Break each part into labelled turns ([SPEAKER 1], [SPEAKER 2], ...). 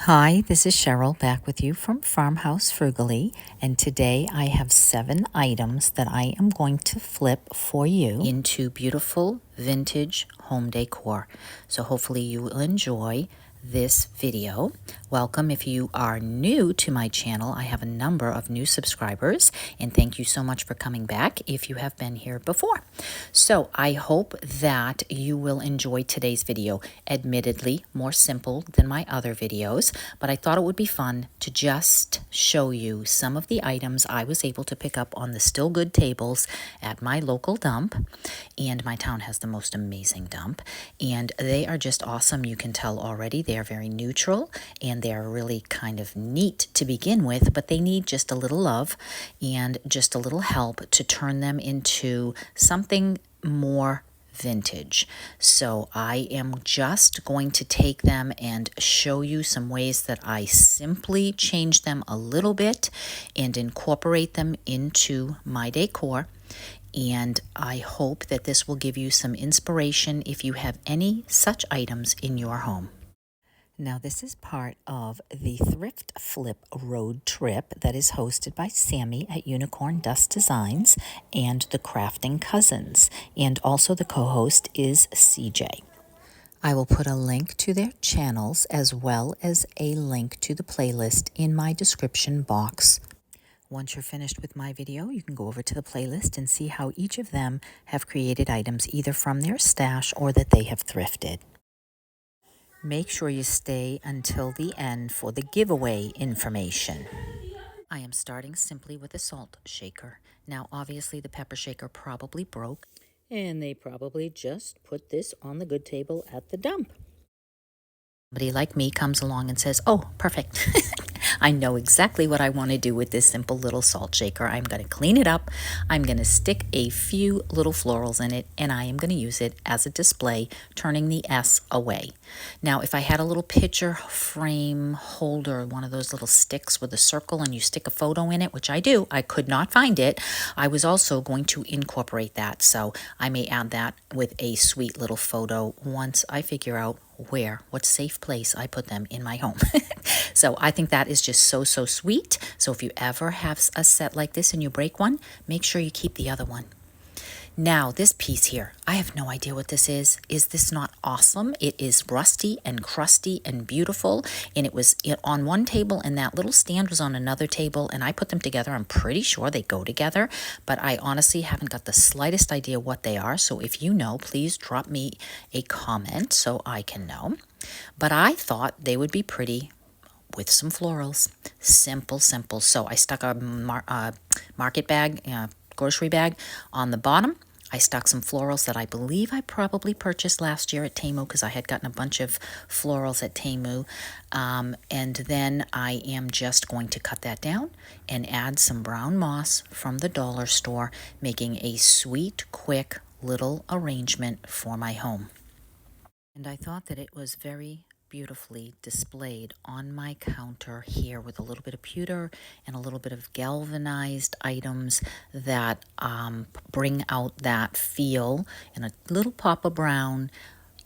[SPEAKER 1] Hi, this is Cheryl back with you from Farmhouse Frugally, and today I have 7 items that I am going to flip for you into beautiful vintage home decor. So hopefully you will enjoy this video. Welcome if you are new to my channel. I have a number of new subscribers, and thank you so much for coming back if you have been here before. So I hope that you will enjoy today's video. Admittedly, more simple than my other videos, but I thought it would be fun to just show you some of the items I was able to pick up on the Still Good tables at my local dump. And my town has the most amazing dump, and they are just awesome. You can tell already they are very neutral, and they are really kind of neat to begin with, but they need just a little love and just a little help to turn them into something more vintage. So I am just going to take them and show you some ways that I simply change them a little bit and incorporate them into my decor. And I hope that this will give you some inspiration if you have any such items in your home. Now, this is part of the Thrift Flip Road Trip that is hosted by Sammy at Unicorn Dust Designs and the Crafting Cousins. And also the co-host is CJ. I will put a link to their channels as well as a link to the playlist in my description box. Once you're finished with my video, you can go over to the playlist and see how each of them have created items either from their stash or that they have thrifted. Make sure you stay until the end for the giveaway information. I am starting simply with a salt shaker. Now, obviously, the pepper shaker probably broke, and they probably just put this on the good table at the dump. Somebody like me comes along and says, "Oh, perfect." I know exactly what I want to do with this simple little salt shaker. I'm going to clean it up. I'm going to stick a few little florals in it, and I am going to use it as a display, turning the S away. Now, if I had a little picture frame holder, one of those little sticks with a circle, and you stick a photo in it, which I do, I could not find it. I was also going to incorporate that, so I may add that with a sweet little photo once I figure out what safe place I put them in my home. So I think that is just so sweet. So if you ever have a set like this and you break one, make sure you keep the other one. Now, this piece here, I have no idea what this is. Is this not awesome? It is rusty and crusty and beautiful, and it was on one table, and that little stand was on another table, and I put them together. I'm pretty sure they go together, but I honestly haven't got the slightest idea what they are, so if you know, please drop me a comment so I can know. But I thought they would be pretty with some florals. Simple. So I stuck a market bag, grocery bag on the bottom. I stuck some florals that I believe I probably purchased last year at Temu because I had gotten a bunch of florals at Temu. And then I am just going to cut that down and add some brown moss from the dollar store, making a sweet, quick little arrangement for my home. And I thought that it was very beautifully displayed on my counter here with a little bit of pewter and a little bit of galvanized items that bring out that feel, and a little pop of brown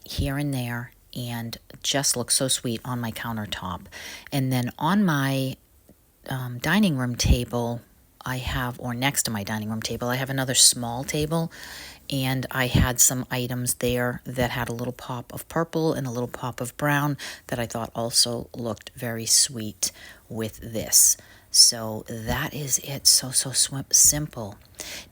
[SPEAKER 1] here and there, and just looks so sweet on my countertop. And then on my dining room table, I have, or next to my dining room table, I have another small table, and I had some items there that had a little pop of purple and a little pop of brown that I thought also looked very sweet with this. So that is it. So simple.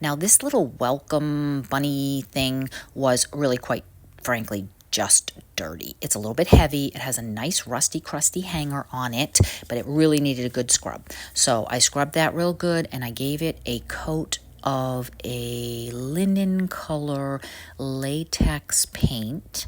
[SPEAKER 1] Now, this little welcome bunny thing was really, quite frankly, just dirty. It's a little bit heavy. It has a nice rusty, crusty hanger on it, but it really needed a good scrub. So I scrubbed that real good, and I gave it a coat of a linen color latex paint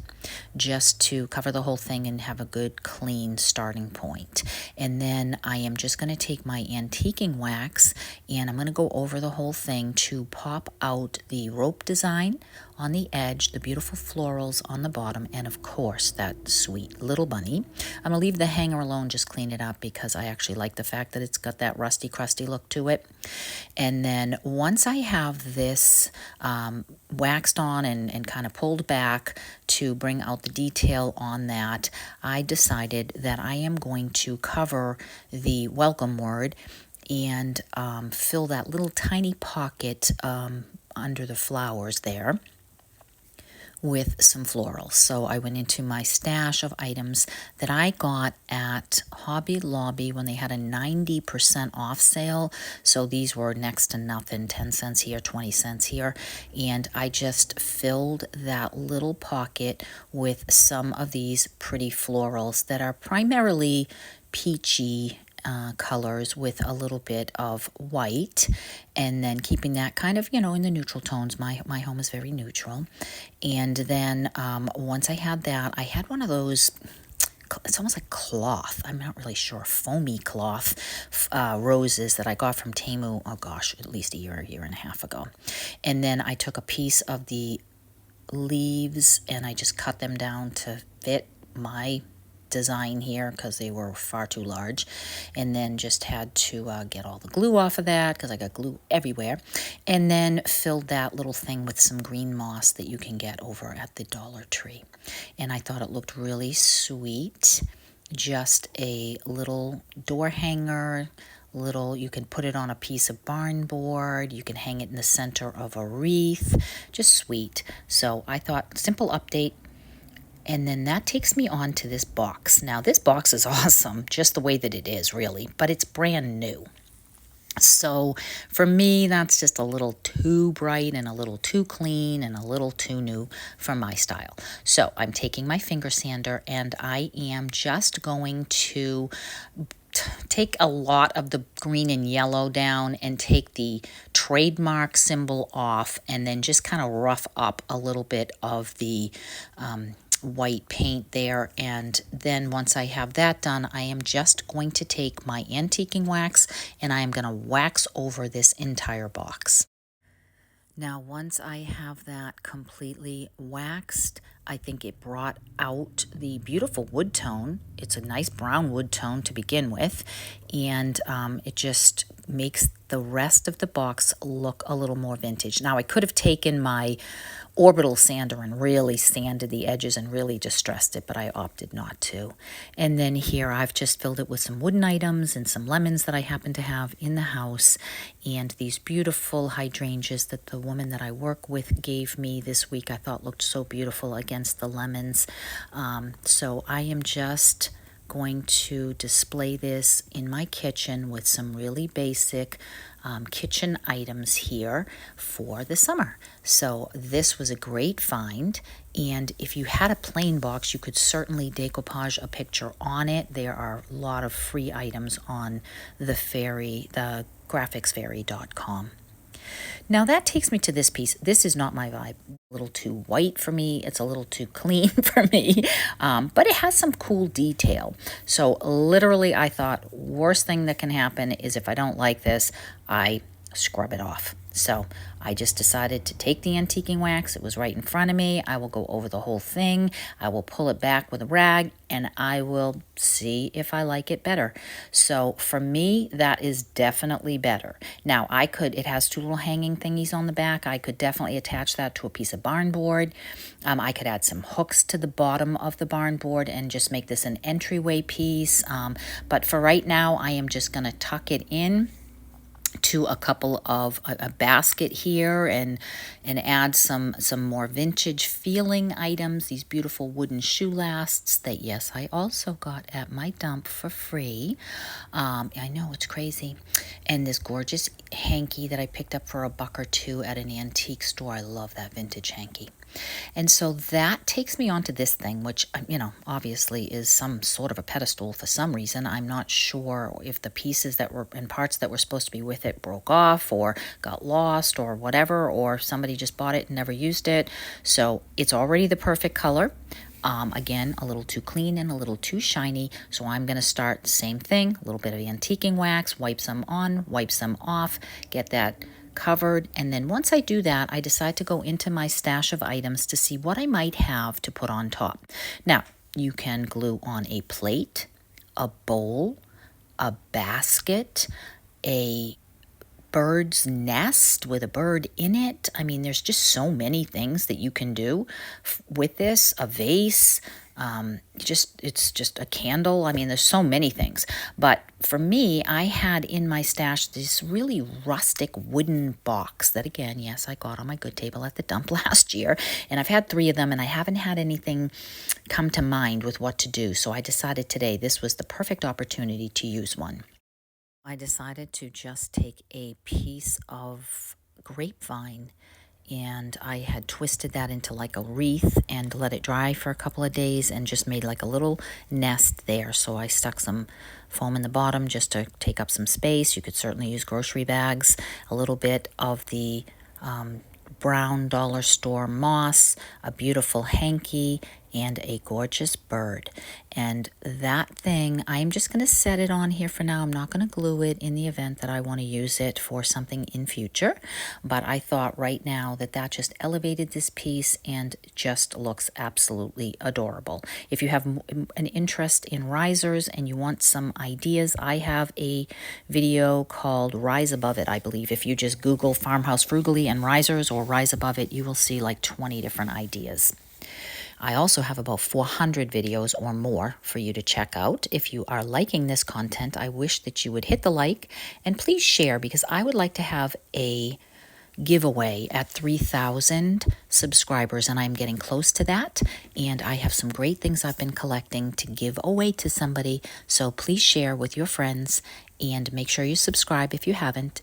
[SPEAKER 1] just to cover the whole thing and have a good clean starting point. And then I am just going to take my antiquing wax, and I'm going to go over the whole thing to pop out the rope design on the edge, the beautiful florals on the bottom, and of course that sweet little bunny. I'm gonna leave the hanger alone, just clean it up because I actually like the fact that it's got that rusty crusty look to it. And then once I have this waxed on and kind of pulled back to bring out the detail on that, I decided that I am going to cover the welcome word and fill that little tiny pocket under the flowers there with some florals. So I went into my stash of items that I got at Hobby Lobby when they had a 90% off sale. So these were next to nothing, 10 cents here, 20 cents here. And I just filled that little pocket with some of these pretty florals that are primarily peachy colors with a little bit of white, and then keeping that kind of, in the neutral tones. My home is very neutral. And then once I had that, I had one of those, it's almost like cloth, I'm not really sure, foamy cloth roses that I got from Temu, oh gosh, at least a year and a half ago. And then I took a piece of the leaves and I just cut them down to fit my design here because they were far too large, and then just had to get all the glue off of that because I got glue everywhere, and then filled that little thing with some green moss that you can get over at the Dollar Tree. And I thought it looked really sweet, just a little door hanger, you can put it on a piece of barn board, you can hang it in the center of a wreath, just sweet. So I thought, simple update. And then that takes me on to this box. Now, this box is awesome, just the way that it is, really, but it's brand new. So for me, that's just a little too bright and a little too clean and a little too new for my style. So I'm taking my finger sander and I am just going to take a lot of the green and yellow down and take the trademark symbol off, and then just kind of rough up a little bit of the white paint there. And then once I have that done, I am just going to take my antiquing wax and I am going to wax over this entire box. Now, once I have that completely waxed, I think it brought out the beautiful wood tone. It's a nice brown wood tone to begin with, and it just makes the rest of the box look a little more vintage. Now, I could have taken my orbital sander and really sanded the edges and really distressed it, but I opted not to. And then here I've just filled it with some wooden items and some lemons that I happen to have in the house, and these beautiful hydrangeas that the woman that I work with gave me this week I thought looked so beautiful against the lemons. So I am just going to display this in my kitchen with some really basic kitchen items here for the summer. So this was a great find, and if you had a plain box, you could certainly decoupage a picture on it. There are a lot of free items on the graphicsfairy.com. Now that takes me to this piece. This is not my vibe. A little too white for me. It's a little too clean for me, but it has some cool detail. So literally I thought, worst thing that can happen is if I don't like this, I scrub it off. So I just decided to take the antiquing wax. It was right in front of me. I will go over the whole thing. I will pull it back with a rag and I will see if I like it better. So for me, that is definitely better. Now it has two little hanging thingies on the back. I could definitely attach that to a piece of barn board. I could add some hooks to the bottom of the barn board and just make this an entryway piece. But for right now, I am just going to tuck it in to a couple of a basket here and add some more vintage feeling items, these beautiful wooden shoe lasts that, yes, I also got at my dump for free. I know, it's crazy. And this gorgeous hanky that I picked up for $1 or $2 at an antique store. I love that vintage hanky. And so that takes me on to this thing, which, obviously is some sort of a pedestal for some reason. I'm not sure if the pieces that were and parts that were supposed to be with it broke off or got lost or whatever, or somebody just bought it and never used it. So it's already the perfect color. Again, a little too clean and a little too shiny. So I'm going to start same thing, a little bit of antiquing wax, wipe some on, wipe some off, get that covered. And then once I do that, I decide to go into my stash of items to see what I might have to put on top. Now, you can glue on a plate, a bowl, a basket, a bird's nest with a bird in it. I mean, there's just so many things that you can do with this. A vase, it's just a candle. I mean, there's so many things. But for me, I had in my stash this really rustic wooden box that, again, yes, I got on my good table at the dump last year. And I've had 3 of them, and I haven't had anything come to mind with what to do. So I decided today this was the perfect opportunity to use one. I decided to just take a piece of grapevine, and I had twisted that into like a wreath and let it dry for a couple of days and just made like a little nest there. So I stuck some foam in the bottom just to take up some space. You could certainly use grocery bags, a little bit of the brown dollar store moss, a beautiful hanky, and a gorgeous bird. And that thing, I'm just going to set it on here for now. I'm not going to glue it in the event that I want to use it for something in future. But I thought right now that that just elevated this piece and just looks absolutely adorable. If you have an interest in risers and you want some ideas, I have a video called Rise Above It, I believe. If you just Google Farmhouse Frugally and risers or Rise Above It, you will see like 20 different ideas. I also have about 400 videos or more for you to check out. If you are liking this content, I wish that you would hit the like and please share, because I would like to have a giveaway at 3,000 subscribers, and I'm getting close to that. And I have some great things I've been collecting to give away to somebody. So please share with your friends and make sure you subscribe if you haven't.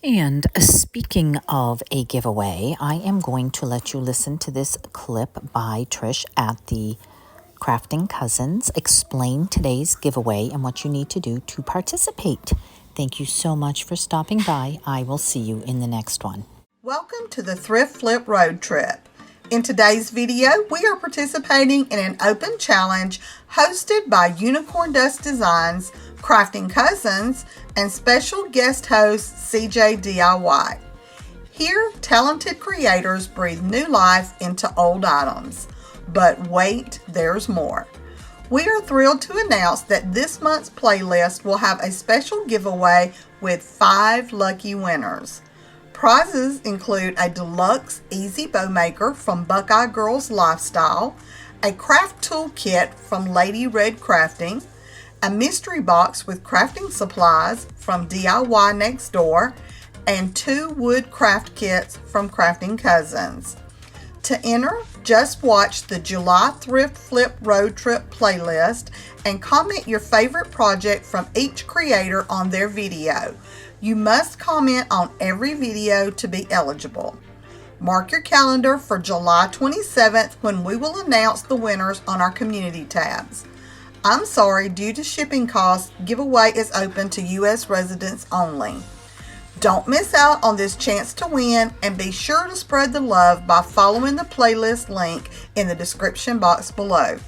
[SPEAKER 1] And speaking of a giveaway, I am going to let you listen to this clip by Trish at the Crafting Cousins explain today's giveaway and what you need to do to participate. Thank you so much for stopping by. I will see you in the next one.
[SPEAKER 2] Welcome to the Thrift Flip Road Trip. In today's video, we are participating in an open challenge hosted by Unicorn Dust Designs, Crafting Cousins, and special guest host CJ DIY. Here, talented creators breathe new life into old items. But wait, there's more. We are thrilled to announce that this month's playlist will have a special giveaway with 5 lucky winners. Prizes include a deluxe easy bow maker from Buckeye Girls Lifestyle, a craft tool kit from Lady Red Crafting, a mystery box with crafting supplies from DIY Next Door, and 2 wood craft kits from Crafting Cousins. To enter, just watch the July Thrift Flip Road Trip playlist and comment your favorite project from each creator on their video. You must comment on every video to be eligible. Mark your calendar for July 27th when we will announce the winners on our community tabs. I'm sorry, due to shipping costs, giveaway is open to U.S. residents only. Don't miss out on this chance to win, and be sure to spread the love by following the playlist link in the description box below.